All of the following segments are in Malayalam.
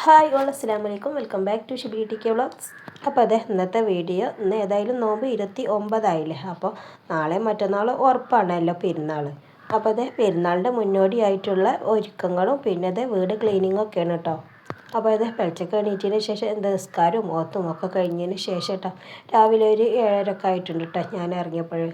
ഹായ് ഓൾ അസ്സലാമു അലൈക്കും. Welcome back to Shibi T K vlogs. അപ്പോൾ അതെ ഇന്നത്തെ വീഡിയോ ഇന്ന് ഏതായാലും നോമ്പ് 29 അപ്പോൾ നാളെ മറ്റന്നാൾ ഉറപ്പാണല്ലോ പെരുന്നാൾ. അപ്പോൾ അതെ പെരുന്നാളിൻ്റെ മുന്നോടിയായിട്ടുള്ള ഒരുക്കങ്ങളും പിന്നെ അതെ വീട് ക്ലീനിങ്ങും ഒക്കെയാണ് കേട്ടോ. അപ്പോൾ അതെ വെളിച്ചൊക്കെ എണീറ്റതിന് ശേഷം എന്താ നിസ്കാരവും ഓത്തും ഒക്കെ കഴിഞ്ഞതിന് ശേഷം കേട്ടോ രാവിലെ ഒരു 7:30 ഒക്കെ ആയിട്ടുണ്ട് കേട്ടോ ഞാൻ ഇറങ്ങിയപ്പോൾ.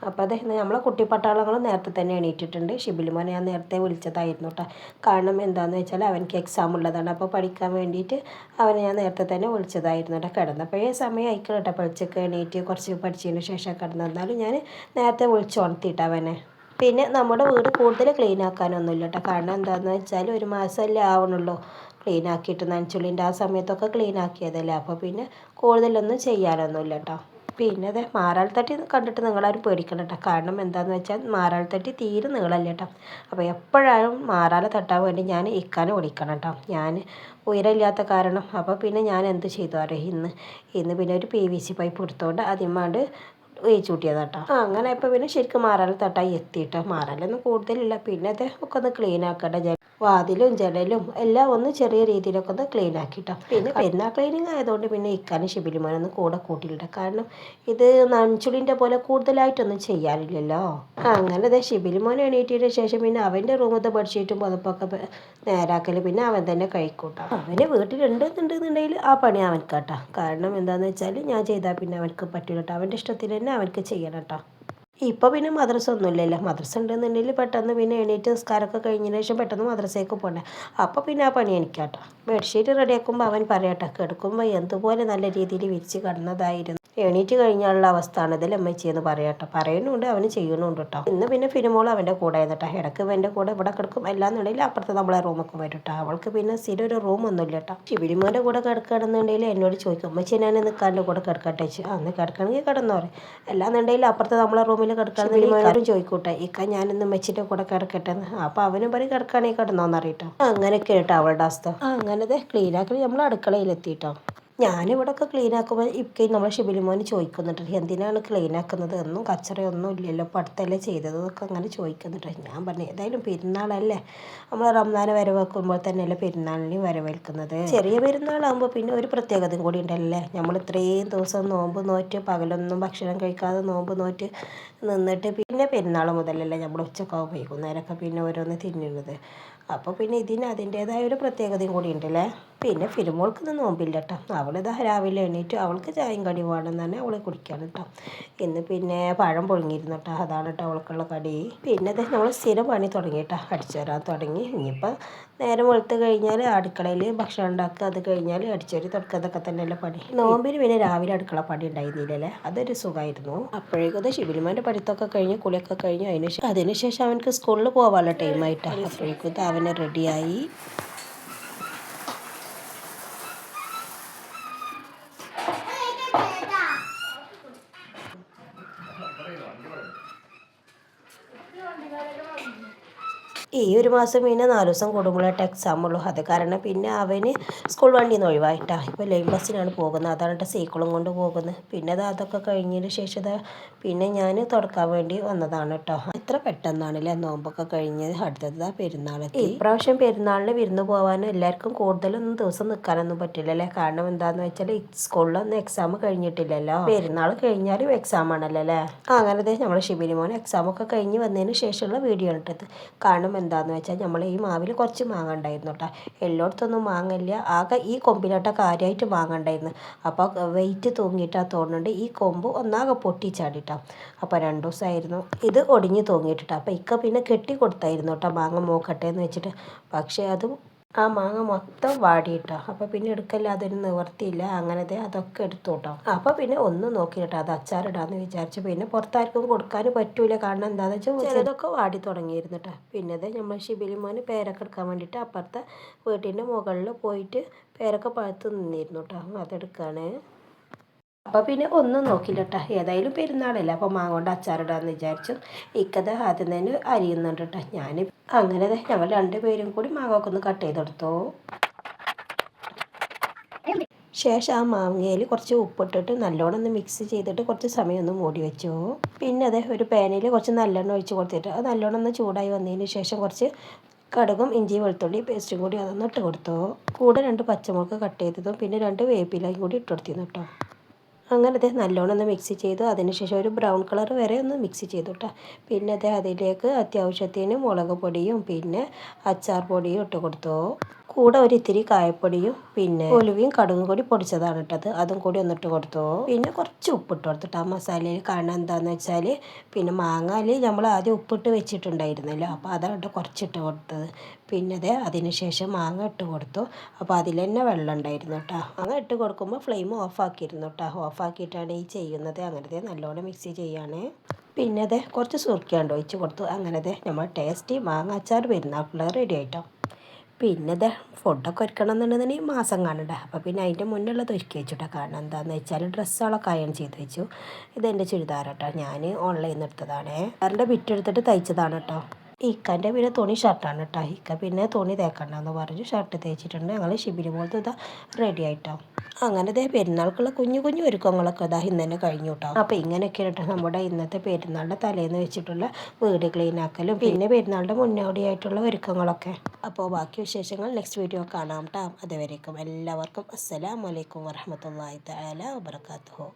അപ്പോൾ അതെ നമ്മളെ കുട്ടിപ്പട്ടാളങ്ങളും നേരത്തെ തന്നെ എണീറ്റിട്ടുണ്ട്. ഷിബിലിമോനെ ഞാൻ നേരത്തെ വിളിച്ചതായിരുന്നു കേട്ടോ. കാരണം എന്താണെന്ന് വെച്ചാൽ അവനക്ക് എക്സാം ഉള്ളതാണ്. അപ്പോൾ പഠിക്കാൻ വേണ്ടിയിട്ട് അവനെ ഞാൻ നേരത്തെ തന്നെ വിളിച്ചതായിരുന്നു കേട്ടോ. കിടന്നപ്പോഴേ സമയം ആയിക്കണം കേട്ടോ. പഠിച്ചൊക്കെ എണീറ്റ് കുറച്ച് പഠിച്ചതിന് ശേഷം കിടന്നെന്നാലും ഞാൻ നേരത്തെ വിളിച്ചുണർത്തിയിട്ട് അവനെ. പിന്നെ നമ്മുടെ വീട് കൂടുതൽ ക്ലീൻ ആക്കാനൊന്നുമില്ല കേട്ടോ. കാരണം എന്താണെന്ന് വെച്ചാൽ ഒരു മാസമല്ലേ ആവണുള്ളൂ ക്ലീൻ ആക്കിയിട്ട്. നനച്ചുള്ളിൻ്റെ ആ സമയത്തൊക്കെ ക്ലീൻ ആക്കിയതല്ലേ. അപ്പോൾ പിന്നെ കൂടുതലൊന്നും ചെയ്യാനൊന്നുമില്ല കേട്ടോ. പിന്നെ അതെ മാറാൾത്തട്ടി കണ്ടിട്ട് നിങ്ങളാരും പേടിക്കണം കേട്ടോ. കാരണം എന്താണെന്ന് വെച്ചാൽ മാറാൾത്തട്ടി തീരെ നീളമല്ല കേട്ടോ. അപ്പോൾ എപ്പോഴായും മാറാല തട്ടാൻ വേണ്ടി ഞാൻ ഇക്കാനെ വിളിക്കണം കേട്ടോ. ഞാൻ ഉയരമില്ലാത്ത കാരണം. അപ്പോൾ പിന്നെ ഞാൻ എന്ത് ചെയ്തു അറിയാം, ഇന്ന് പിന്നെ ഒരു PVC പൈപ്പ് എടുത്തുകൊണ്ട് അതിന്മാണ്ട് ഒഴിച്ചു കൂട്ടിയതാട്ടോ. അങ്ങനെ ഇപ്പോൾ പിന്നെ ശരിക്കും മാറാല തട്ടായി എത്തിയിട്ടോ. മാറാലൊന്നും കൂടുതലില്ല. പിന്നെ അത് ഒക്കെ ഒന്ന് ക്ലീൻ ആക്കട്ടെ. വാതിലും ജനലും എല്ലാം ഒന്ന് ചെറിയ രീതിയിലൊക്കെ ഒന്ന് ക്ലീൻ ആക്കിട്ടോ. പിന്നെ പെരുന്നാൾ ക്ലീനിങ് ആയതുകൊണ്ട് പിന്നെ ഇക്കാനും ഷിബിലിമോനൊന്നും കൂടെ കൂട്ടിയില്ല. കാരണം ഇത് നനച്ചുളിൻ്റെ പോലെ കൂടുതലായിട്ടൊന്നും ചെയ്യാനില്ലല്ലോ. അങ്ങനെ അതെ ഷിബിലിമോൻ എണീറ്റതിന് ശേഷം പിന്നെ അവൻ്റെ റൂമത്തെ ബെഡ്ഷീറ്റും പുതപ്പൊക്കെ നേരാക്കൽ പിന്നെ അവൻ തന്നെ കഴിക്കൂട്ടോ. അവന് വീട്ടിലുണ്ടെന്നുണ്ടെങ്കിൽ ആ പണി അവനക്കാട്ടോ. കാരണം എന്താണെന്ന് വെച്ചാൽ ഞാൻ ചെയ്താൽ പിന്നെ അവനക്ക് പറ്റില്ല കേട്ടോ. അവൻ്റെ ഇഷ്ടത്തിൽ തന്നെ അവനക്ക് ചെയ്യണം കേട്ടോ. ഇപ്പോൾ പിന്നെ മദ്രസ ഒന്നുമില്ലല്ലോ. മദ്രസ ഉണ്ടെന്നുണ്ടെങ്കിൽ പെട്ടെന്ന് പിന്നെ എണീറ്റ് നിസ്കാരമൊക്കെ കഴിഞ്ഞതിന് ശേഷം പെട്ടെന്ന് മദ്രസയ്ക്ക് പോകണ്ടേ. അപ്പോൾ പിന്നെ ആ പണി എനിക്കാട്ടോ. ബെഡ്ഷീറ്റ് റെഡിയാക്കുമ്പോൾ അവൻ പറയട്ടെ കിടക്കുമ്പോൾ എന്തുപോലെ നല്ല രീതിയിൽ വിരിച്ച് കിടന്നതായിരുന്നു. എണീറ്റ് കഴിഞ്ഞാലുള്ള അവസ്ഥ ആണ് ഇതിൽ അമ്മച്ചിയെന്ന് പറയട്ടോ. പറയുന്നുണ്ട് അവന് ചെയ്യണമുണ്ട് കേട്ടോ. ഇന്ന് പിന്നെ ഫിലിമോൾ അവൻ്റെ കൂടെ ആയിരുന്നിട്ടോ. ഇടയ്ക്ക് എൻ്റെ കൂടെ ഇവിടെ കിടക്കും. എല്ലാന്നുണ്ടെങ്കിൽ അപ്പുറത്ത് നമ്മളെ റൂമൊക്കെ വരും കേട്ടോ. അവൾക്ക് പിന്നെ സ്ഥിരം ഒരു റൂമൊന്നുമില്ല കേട്ടോ. ഷിബിലിമോൻ്റെ കൂടെ കിടക്കുകയാണെന്നുണ്ടെങ്കിൽ എന്നോട് ചോദിക്കും അമ്മച്ചി ഞാൻ നിൽക്കാൻ്റെ കൂടെ കിടക്കട്ടെ വെച്ച്. അന്ന് കിടക്കണമെങ്കിൽ കിടന്നോ പറയും. എല്ലാന്നുണ്ടെങ്കിൽ അപ്പുറത്ത് നമ്മളെ റൂമിൽ കിടക്കുകയാണെന്നുണ്ടെങ്കിൽ ചോദിക്കൂട്ടെ ഇക്ക ഞാനിന്ന് അമ്മച്ചിൻ്റെ കൂടെ കിടക്കട്ടെ എന്ന്. അപ്പോൾ അവനും പറയും കിടക്കുകയാണെങ്കിൽ കിടന്നോന്നറിയിട്ടോ. അങ്ങനെയൊക്കെ കേട്ടോ അവളുടെ അവസ്ഥ. അങ്ങനത്തെ ക്ലീനാക്കി നമ്മൾ അടുക്കളയിലെത്തിയിട്ടോ. ഞാനിവിടെയൊക്കെ ക്ലീൻ ആക്കുമ്പോൾ ഇപ്പം നമ്മളെ ഷിബിലിമോന് ചോദിക്കുന്നുണ്ട് എന്തിനാണ് ക്ലീൻ ആക്കുന്നത്, ഒന്നും കച്ചറയൊന്നും ഇല്ലല്ലോ, ഇപ്പോൾ അടുത്തല്ലേ ചെയ്തത് എന്നൊക്കെ അങ്ങനെ ചോദിക്കുന്നുണ്ട്. ഞാൻ പറഞ്ഞു ഏതായാലും പെരുന്നാളല്ലേ, നമ്മൾ റംസാനെ വരവേൽക്കുമ്പോൾ തന്നെയല്ലേ പെരുന്നാളിന് വരവേൽക്കുന്നത്. ചെറിയ പെരുന്നാളാകുമ്പോൾ പിന്നെ ഒരു പ്രത്യേകതയും കൂടി ഉണ്ടല്ലേ. നമ്മൾ ഇത്രയും ദിവസം നോമ്പ് നോറ്റ് പകലൊന്നും ഭക്ഷണം കഴിക്കാതെ നോമ്പ് നോറ്റ് നിന്നിട്ട് പിന്നെ പെരുന്നാൾ മുതലല്ലേ നമ്മൾ ഉച്ചക്കാവും വൈകുന്നേരമൊക്കെ പിന്നെ ഓരോന്ന് തിന്നുന്നത്. അപ്പോൾ പിന്നെ ഇതിന് അതിൻ്റേതായ ഒരു പ്രത്യേകതയും കൂടി ഉണ്ടല്ലേ. പിന്നെ ഫിലിമോൾക്കൊന്നും നോമ്പില്ല കേട്ടോ. അവളിതാ രാവിലെ എണീറ്റ് അവൾക്ക് ചായയും കടി വേണമെന്ന് തന്നെ അവൾ കുടിക്കുകയാണ് കേട്ടോ. ഇന്ന് പിന്നെ പഴം പൊഴുങ്ങിയിരുന്നു കേട്ടോ. അതാണ് കേട്ടോ അവൾക്കുള്ള കടി. പിന്നെ അത് നമ്മൾ സ്ഥിരം പണി തുടങ്ങി കേട്ടോ. അടിച്ചു വരാൻ തുടങ്ങി. ഇനിയിപ്പോൾ നേരം വെളുത്ത് കഴിഞ്ഞാൽ അടുക്കളയിൽ ഭക്ഷണം ഉണ്ടാക്കുക, അത് കഴിഞ്ഞാൽ അടിച്ചുവരി തുടക്കുക, അതൊക്കെ തന്നെയല്ലേ പണി. നോമ്പിന് പിന്നെ രാവിലെ അടുക്കള പണി ഉണ്ടായിരുന്നില്ലല്ലേ. അതൊരു സുഖമായിരുന്നു. അപ്പോഴേക്കും അത് ഷിബിലിമാൻ്റെ പഠിത്തമൊക്കെ കഴിഞ്ഞ് കുളിയൊക്കെ കഴിഞ്ഞ് അതിനുശേഷം അവനക്ക് സ്കൂളിൽ പോകാനുള്ള ടൈമായിട്ടാണ്. അപ്പോഴേക്കും അവന് റെഡിയായി. ഈ ഒരു മാസം പിന്നെ 4 ദിവസം കൂടുമ്പോഴായിട്ട് എക്സാം ഉള്ളൂ. അത് കാരണം പിന്നെ അവന് സ്കൂൾ വണ്ടിയിൽ നിന്ന് ഒഴിവായിട്ടാണ്. ഇപ്പോൾ ലൈൻ ബസ്സിനാണ് പോകുന്നത്. അതാണ് സൈക്കിളും കൊണ്ട് പോകുന്നത്. പിന്നെ അതൊക്കെ കഴിഞ്ഞതിന് ശേഷം പിന്നെ ഞാൻ തുടക്കാൻ വേണ്ടി വന്നതാണ് കേട്ടോ. എത്ര പെട്ടെന്നാണല്ലേ നോമ്പൊക്കെ കഴിഞ്ഞ് അടുത്തത് പെരുന്നാളൊക്കെ. ഇപ്രാവശ്യം പെരുന്നാളിന് വിരുന്ന് പോകാനും എല്ലാവർക്കും കൂടുതലൊന്നും ദിവസം നിൽക്കാനൊന്നും പറ്റില്ലല്ലേ. കാരണം എന്താണെന്ന് വെച്ചാൽ സ്കൂളിലൊന്നും എക്സാം കഴിഞ്ഞിട്ടില്ലല്ലോ. പെരുന്നാൾ കഴിഞ്ഞാലും എക്സാം ആണല്ലോ അല്ലേ. അങ്ങനത്തെ നമ്മൾ ഷിബിലിമോൻ എക്സാമൊക്കെ കഴിഞ്ഞ് വന്നതിന് ശേഷമുള്ള വീഡിയോ ഇട്ടത്. കാരണം എന്താണെന്ന് വെച്ചാൽ നമ്മൾ ഈ മാവിൽ കുറച്ച് മാങ്ങ ഉണ്ടായിരുന്നു കേട്ടോ. എല്ലായിടത്തൊന്നും മാങ്ങയില്ല. ആകെ ഈ കൊമ്പിലോട്ട കാര്യമായിട്ട് മാങ്ങ ഉണ്ടായിരുന്നു. അപ്പോൾ വെയിറ്റ് തൂങ്ങിയിട്ടാണ് തോന്നുന്നുണ്ട് ഈ കൊമ്പ് ഒന്നാകെ പൊട്ടിച്ചാടിട്ടോ. അപ്പോൾ 2 ദിവസമായിരുന്നു ഇത് ഒടിഞ്ഞ് തൂങ്ങിയിട്ടിട്ടോ. അപ്പോൾ ഇക്ക പിന്നെ കെട്ടി കൊടുത്തായിരുന്നു കേട്ടോ മാങ്ങ മൂക്കട്ടെ എന്ന് വെച്ചിട്ട്. പക്ഷേ അത് ആ മാങ്ങ മൊത്തം വാടിയിട്ടോ. അപ്പോൾ പിന്നെ എടുക്കല്ല, അതൊരു നിവർത്തിയില്ല. അങ്ങനത്തെ അതൊക്കെ എടുത്തു കേട്ടോ. അപ്പോൾ പിന്നെ ഒന്നും നോക്കിയിട്ടോ അത് അച്ചാറിടാന്ന് വിചാരിച്ചു. പിന്നെ പുറത്താർക്കും കൊടുക്കാൻ പറ്റൂല. കാരണം എന്താണെന്ന് വെച്ചാൽ ചിലതൊക്കെ വാടി തുടങ്ങിയിരുന്നു കേട്ടോ. പിന്നെ നമ്മൾ ഷിബിലിമോന് പേരൊക്കെ എടുക്കാൻ വേണ്ടിയിട്ട് അപ്പുറത്തെ വീട്ടിൻ്റെ മുകളിൽ പോയിട്ട് പേരൊക്കെ പഴുത്ത് നിന്നിരുന്നു കേട്ടോ. അതെടുക്കുകയാണ്. അപ്പോൾ പിന്നെ ഒന്നും നോക്കില്ല കേട്ടോ. ഏതായാലും പെരുന്നാളല്ല അപ്പോൾ മാങ്ങ കൊണ്ട് അച്ചാറിടാമെന്ന് വിചാരിച്ചു. ഇക്കത് ആദ്യം തന്നെ അരിയുന്നുണ്ട് കേട്ടോ. ഞാൻ അങ്ങനെ ഞങ്ങൾ 2 പേരും കൂടി മാങ്ങയൊക്കെ ഒന്ന് കട്ട് ചെയ്തെടുത്തു. ശേഷം ആ മാങ്ങയിൽ കുറച്ച് ഉപ്പിട്ടിട്ട് നല്ലോണം ഒന്ന് മിക്സ് ചെയ്തിട്ട് കുറച്ച് സമയം ഒന്ന് മൂടി വെച്ചു. പിന്നെ ഒരു പാനിൽ കുറച്ച് നല്ലെണ്ണ ഒഴിച്ച് കൊടുത്തിട്ട് അത് നല്ലോണം ഒന്ന് ചൂടായി വന്നതിന് ശേഷം കുറച്ച് കടുകും ഇഞ്ചി വെളുത്തുള്ളി പേസ്റ്റും കൂടി അതൊന്ന് ഇട്ട് കൊടുത്തു. കൂടെ 2 പച്ചമുളക് കട്ട് ചെയ്തതും പിന്നെ 2 വേപ്പിലയും കൂടി ഇട്ട് കൊടുത്തിരുന്നു കേട്ടോ. അങ്ങനെ നല്ലോണം ഒന്ന് മിക്സ് ചെയ്തു. അതിനുശേഷം ഒരു ബ്രൗൺ കളർ വരെ ഒന്ന് മിക്സ് ചെയ്തു കേട്ടോ. പിന്നെ അതിലേക്ക് അത്യാവശ്യത്തിന് മുളക് പൊടിയും പിന്നെ അച്ചാർ പൊടിയും ഇട്ട് കൊടുത്തു. കൂടെ ഒരു ഇത്തിരി കായപ്പൊടിയും പിന്നെ ഉലുവയും കടുകും കൂടി പൊടിച്ചതാണ് ഇട്ടത്, അതും കൂടി ഒന്നിട്ട് കൊടുത്തു. പിന്നെ കുറച്ച് ഉപ്പിട്ട് കൊടുത്തിട്ട് ആ മസാലയിൽ. കാരണം എന്താണെന്ന് വെച്ചാൽ പിന്നെ മാങ്ങയിൽ നമ്മൾ ആദ്യം ഉപ്പിട്ട് വെച്ചിട്ടുണ്ടായിരുന്നല്ലോ, അപ്പോൾ അതാണ് കുറച്ചിട്ട് കൊടുത്തത്. പിന്നെ അതിന് ശേഷം മാങ്ങ ഇട്ട് കൊടുത്തു. അപ്പോൾ അതിൽ തന്നെ വെള്ളം ഉണ്ടായിരുന്നു കേട്ടോ. മാങ്ങ ഇട്ട് കൊടുക്കുമ്പോൾ ഫ്ലെയിം ഓഫാക്കിയിരുന്നു കേട്ടോ. ഓഫാക്കിയിട്ടാണ് ഈ ചെയ്യുന്നത്. അങ്ങനത്തെ നല്ലോണം മിക്സ് ചെയ്യാണ്. പിന്നെ കുറച്ച് സുർക്കയുണ്ട് ഒഴിച്ച് കൊടുത്തു. അങ്ങനത്തെ നമ്മൾ ടേസ്റ്റി മാങ്ങ അച്ചാർ പെരുന്നാൾക്കുള്ള റെഡി ആയിട്ടോ. പിന്നെ ഫുഡൊക്കെ ഒരുക്കണം എന്നുണ്ടെങ്കിൽ മാസം കാണണ്ടേ. അപ്പോൾ പിന്നെ അതിൻ്റെ മുന്നുള്ളത് ഒരുക്കി വെച്ചിട്ടോ. കാരണം എന്താണെന്ന് വെച്ചാൽ ഡ്രസ്സുകളൊക്കെ അയൺ ചെയ്ത് വെച്ചു. ഇതെൻ്റെ ചുരിദാർ കേട്ടോ, ഞാൻ ഓൺലൈനിൽ നിന്ന് എടുത്തതാണേ. അതിൻ്റെ ബിറ്റ് എടുത്തിട്ട് തയ്ച്ചതാണ് കേട്ടോ. ഇക്കൻ്റെ പിന്നെ തുണി ഷർട്ടാണ് കേട്ടോ. ഇക്ക പിന്നെ തുണി തേക്കണ്ടെന്ന് പറഞ്ഞു ഷർട്ട് തേച്ചിട്ടുണ്ട്. ഞങ്ങൾ ഷിബിരി പോലത്തെ ഇതാ റെഡി ആയിട്ടോ. അങ്ങനെ പെരുന്നാൾക്കുള്ള കുഞ്ഞു കുഞ്ഞു ഒരുക്കങ്ങളൊക്കെ ഇതാ ഇന്ന് തന്നെ കഴിഞ്ഞു കേട്ടോ. അപ്പോൾ ഇങ്ങനെയൊക്കെയാണ് കേട്ടോ നമ്മുടെ ഇന്നത്തെ പെരുന്നാളിൻ്റെ തലേന്ന് വെച്ചിട്ടുള്ള വീട് ക്ലീൻ ആക്കലും പിന്നെ പെരുന്നാളിൻ്റെ മുന്നോടിയായിട്ടുള്ള ഒരുക്കങ്ങളൊക്കെ. അപ്പോൾ ബാക്കി വിശേഷങ്ങൾ നെക്സ്റ്റ് വീഡിയോ കാണാം കേട്ടോ. അതുവരേക്കും എല്ലാവർക്കും അസ്സലാമു അലൈക്കും വറഹ്മത്തുള്ളാഹി തആല വബറകാതുഹു.